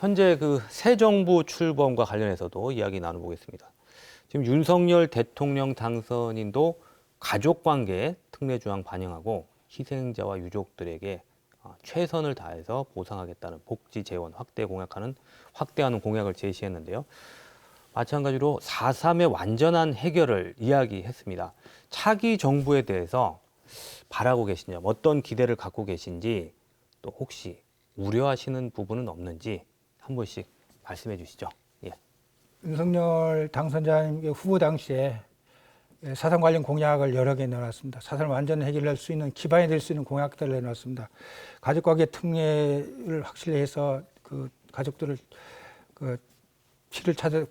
현재 그 새 정부 출범과 관련해서도 이야기 나눠보겠습니다. 지금 윤석열 대통령 당선인도 가족관계 특례조항 반영하고 희생자와 유족들에게 최선을 다해서 보상하겠다는 복지 재원 확대하는 공약을 제시했는데요. 마찬가지로 4.3의 완전한 해결을 이야기했습니다. 차기 정부에 대해서 바라고 계신 점, 어떤 기대를 갖고 계신지, 또 혹시 우려하시는 부분은 없는지 한 번씩 말씀해 주시죠. 예. 윤석열 당선자님 후보 당시에 사상 관련 공약을 여러 개 내놨습니다. 사상을 완전 해결할 수 있는 기반이 될 수 있는 공약들을 내놨습니다. 가족관계 특례를 확실히 해서 그 가족들을 그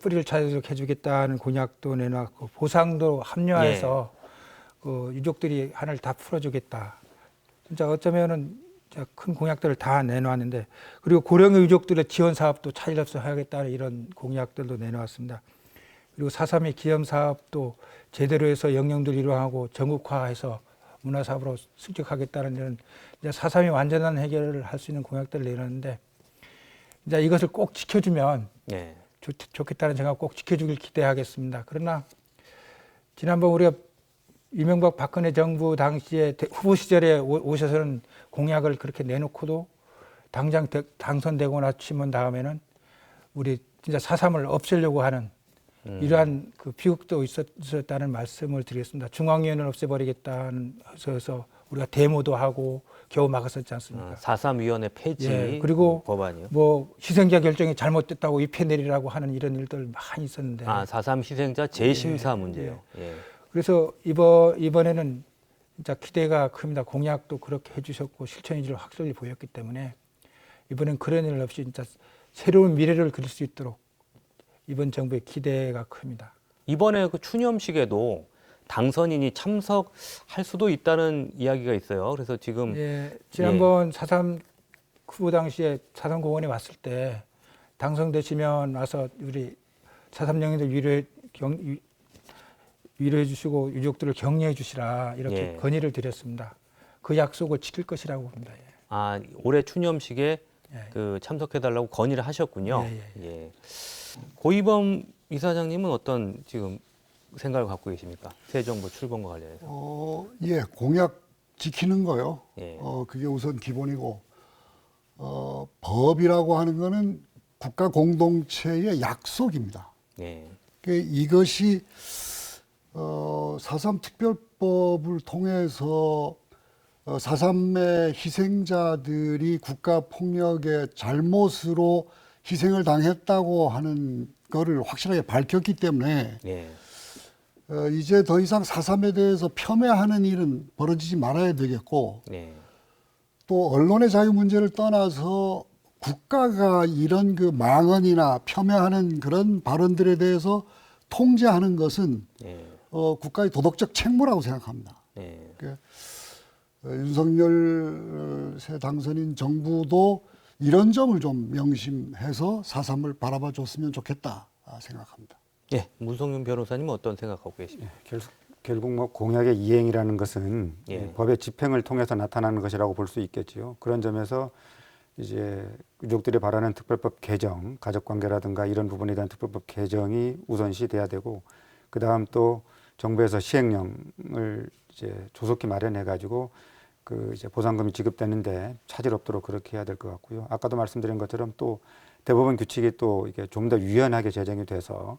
뿌리를 찾아도록 해주겠다는 공약도 내놨고, 보상도 합리화해서 그 유족들이 하나를 다 풀어주겠다. 진짜 어쩌면은 큰 공약들을 다 내놓았는데, 그리고 고령의 유족들의 지원 사업도 차질 없이 하겠다는 이런 공약들도 내놓았습니다. 그리고 4.3의 기념 사업도 제대로 해서 영령들 일환하고 전국화해서 문화사업으로 승격하겠다는 이런 4.3의 완전한 해결을 할 수 있는 공약들을 내놨는데, 이제 이것을 꼭 지켜주면 좋겠다는 생각, 꼭 지켜주길 기대하겠습니다. 그러나 지난번 우리가 이명박 박근혜 정부 당시에 후보 시절에 오셔서는 공약을 그렇게 내놓고도 당장 당선되거나 치면 다음에는 우리 진짜 4.3을 없애려고 하는 이러한 그 비극도 있었다는 말씀을 드리겠습니다. 중앙위원회를 없애버리겠다는 해서 우리가 데모도 하고 겨우 막았었지 않습니까? 4.3 위원회 폐지 그리고 법안이요. 뭐 희생자 결정이 잘못됐다고 입회 내리라고 하는 이런 일들 많이 있었는데. 4.3 희생자 재심사 문제요. 그래서 이번에는 진짜 기대가 큽니다. 공약도 그렇게 해주셨고 실천의지를 확실히 보였기 때문에 이번엔 그런 일 없이 진짜 새로운 미래를 그릴 수 있도록 이번 정부의 기대가 큽니다. 이번에 그 추념식에도 당선인이 참석할 수도 있다는 이야기가 있어요. 그래서 지금 지난번 4.3 후보 당시에 4.3 공원에 왔을 때 당선되시면 와서 우리 4.3 영인들 위로해 주시고 유족들을 격려해 주시라 이렇게 건의를 드렸습니다. 그 약속을 지킬 것이라고 봅니다. 올해 추념식에 그 참석해달라고 건의를 하셨군요. 고이범 이사장님은 어떤 지금 생각을 갖고 계십니까? 새 정부 출범과 관련해서. 공약 지키는 거요. 그게 우선 기본이고, 법이라고 하는 거는 국가 공동체의 약속입니다. 이것이 4.3 특별법을 통해서 4.3의 희생자들이 국가 폭력의 잘못으로 희생을 당했다고 하는 거를 확실하게 밝혔기 때문에 이제 더 이상 4.3에 대해서 폄훼하는 일은 벌어지지 말아야 되겠고, 또 언론의 자유 문제를 떠나서 국가가 이런 그 망언이나 폄훼하는 그런 발언들에 대해서 통제하는 것은 국가의 도덕적 책무라고 생각합니다. 윤석열 새 당선인 정부도 이런 점을 좀 명심해서 4.3을 바라봐 줬으면 좋겠다 생각합니다. 문성윤 변호사님은 어떤 생각하고 계십니까? 결국 뭐 공약의 이행이라는 것은 법의 집행을 통해서 나타나는 것이라고 볼 수 있겠지요. 그런 점에서 이제 유족들이 바라는 특별법 개정, 가족관계라든가 이런 부분에 대한 특별법 개정이 우선시 돼야 되고, 그 다음 또 정부에서 시행령을 이제 조속히 마련해가지고 그 이제 보상금이 지급되는데 차질 없도록 그렇게 해야 될 것 같고요. 아까도 말씀드린 것처럼 또 대법원 규칙이 또 이게 좀 더 유연하게 제정이 돼서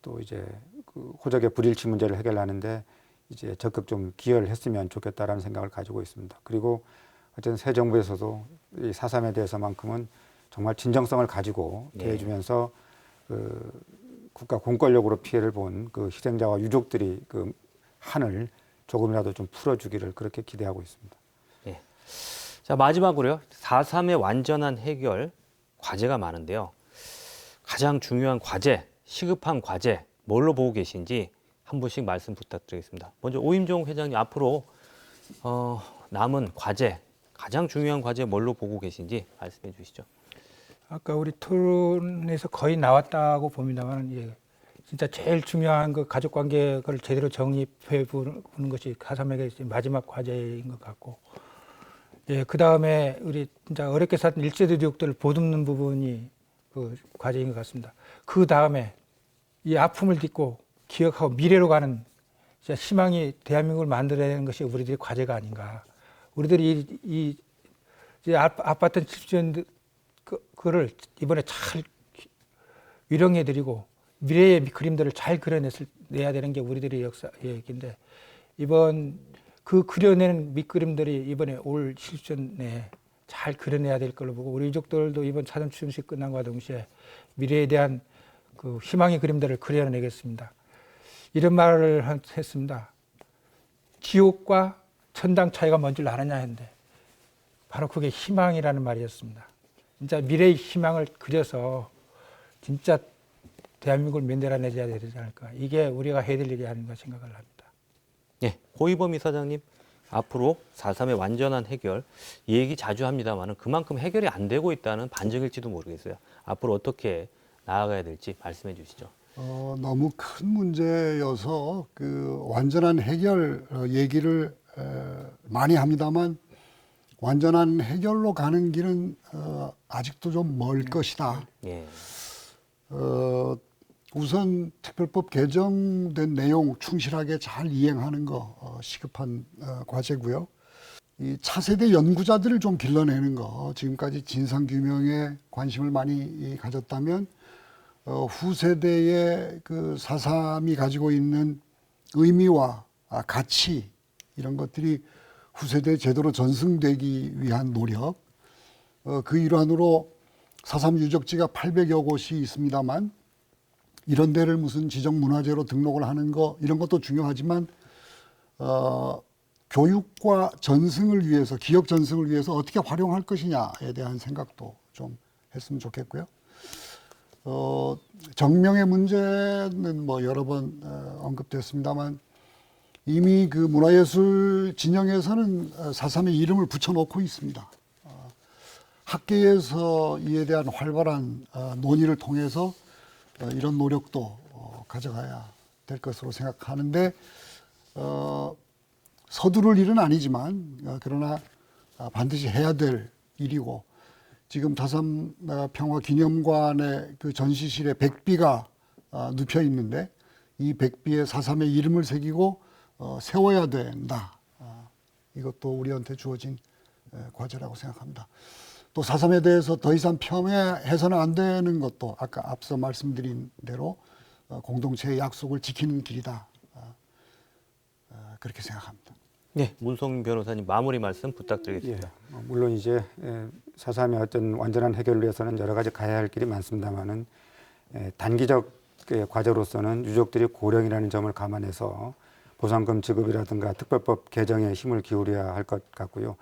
또 이제 그 호적의 불일치 문제를 해결하는데 이제 적극 좀 기여를 했으면 좋겠다라는 생각을 가지고 있습니다. 그리고 어쨌든 새 정부에서도 이 4.3에 대해서만큼은 정말 진정성을 가지고 대해주면서 그 국가 공권력으로 피해를 본 그 희생자와 유족들이 그 한을 조금이라도 좀 풀어주기를 그렇게 기대하고 있습니다. 자, 마지막으로요. 4.3의 완전한 해결 과제가 많은데요. 가장 중요한 과제, 시급한 과제 뭘로 보고 계신지 한 분씩 말씀 부탁드리겠습니다. 먼저 오임종 회장님, 앞으로 남은 과제, 가장 중요한 과제 뭘로 보고 계신지 말씀해 주시죠. 아까 우리 토론에서 거의 나왔다고 봅니다만, 진짜 제일 중요한 그 가족관계를 제대로 정립해 보는 것이 4.3에게 마지막 과제인 것 같고, 그 다음에 우리 진짜 어렵게 산 1세대 유족들을 보듬는 부분이 그 과제인 것 같습니다. 그 다음에 이 아픔을 딛고 기억하고 미래로 가는 진짜 희망이 대한민국을 만들어내는 것이 우리들의 과제가 아닌가. 우리들이 이 이제 아팠던 70년 그거를 이번에 잘 위령해드리고 미래의 그림들을 잘 그려내야 되는 게 우리들의 역사 얘기인데 이번 그 그려내는 밑그림들이 이번에 올 실전에 잘 그려내야 될 걸로 보고 우리 유족들도 이번 사전 추념식 끝난과 동시에 미래에 대한 그 희망의 그림들을 그려내겠습니다. 이런 말을 했습니다. 지옥과 천당 차이가 뭔 줄 아느냐 했는데 바로 그게 희망이라는 말이었습니다. 진짜 미래의 희망을 그려서 진짜 대한민국을 만들어내야 되지 않을까. 이게 우리가 해야 될 일이 아닌가 생각을 합니다. 예, 고이범 이사장님, 앞으로 4.3의 완전한 해결, 이 얘기 자주 합니다만 그만큼 해결이 안 되고 있다는 반증일지도 모르겠어요. 앞으로 어떻게 나아가야 될지 말씀해 주시죠. 너무 큰 문제여서 그 완전한 해결 얘기를 많이 합니다만 완전한 해결로 가는 길은 아직도 좀 멀 것이다. 예. 우선 특별법 개정된 내용 충실하게 잘 이행하는 거 시급한 과제고요. 이 차세대 연구자들을 좀 길러내는 거, 지금까지 진상규명에 관심을 많이 가졌다면 후세대의 그 4.3이 가지고 있는 의미와 가치 이런 것들이 후세대에 제대로 전승되기 위한 노력, 그 일환으로 4.3 유적지가 800여 곳이 있습니다만 이런 데를 무슨 지정문화재로 등록을 하는 거 이런 것도 중요하지만 교육과 전승을 위해서 기억 전승을 위해서 어떻게 활용할 것이냐에 대한 생각도 좀 했으면 좋겠고요. 정명의 문제는 뭐 여러 번 언급됐습니다만 이미 그 문화예술 진영에서는 4.3의 이름을 붙여놓고 있습니다. 학계에서 이에 대한 활발한 논의를 통해서 이런 노력도 가져가야 될 것으로 생각하는데 서두를 일은 아니지만 그러나 반드시 해야 될 일이고 지금 4.3 평화기념관의 그 전시실에 백비가 눕혀 있는데 이 백비에 4.3의 이름을 새기고 세워야 된다. 이것도 우리한테 주어진 과제라고 생각합니다. 또 4.3에 대해서 더 이상 폄훼해서는 안 되는 것도 아까 앞서 말씀드린 대로 공동체의 약속을 지키는 길이다. 그렇게 생각합니다. 네, 문성민 변호사님 마무리 말씀 부탁드리겠습니다. 예, 물론 이제 4.3의 어떤 완전한 해결을 위해서는 여러 가지 가야 할 길이 많습니다만은 단기적 과제로서는 유족들이 고령이라는 점을 감안해서 보상금 지급이라든가 특별법 개정에 힘을 기울여야 할 것 같고요.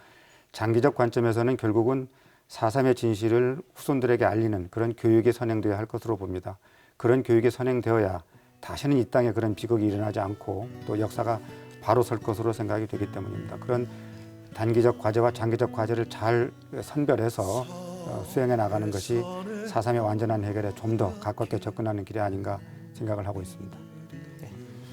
장기적 관점에서는 결국은 4.3의 진실을 후손들에게 알리는 그런 교육이 선행되어야 할 것으로 봅니다. 그런 교육이 선행되어야 다시는 이 땅에 그런 비극이 일어나지 않고 또 역사가 바로 설 것으로 생각이 되기 때문입니다. 그런 단기적 과제와 장기적 과제를 잘 선별해서 수행해 나가는 것이 4.3의 완전한 해결에 좀 더 가깝게 접근하는 길이 아닌가 생각을 하고 있습니다.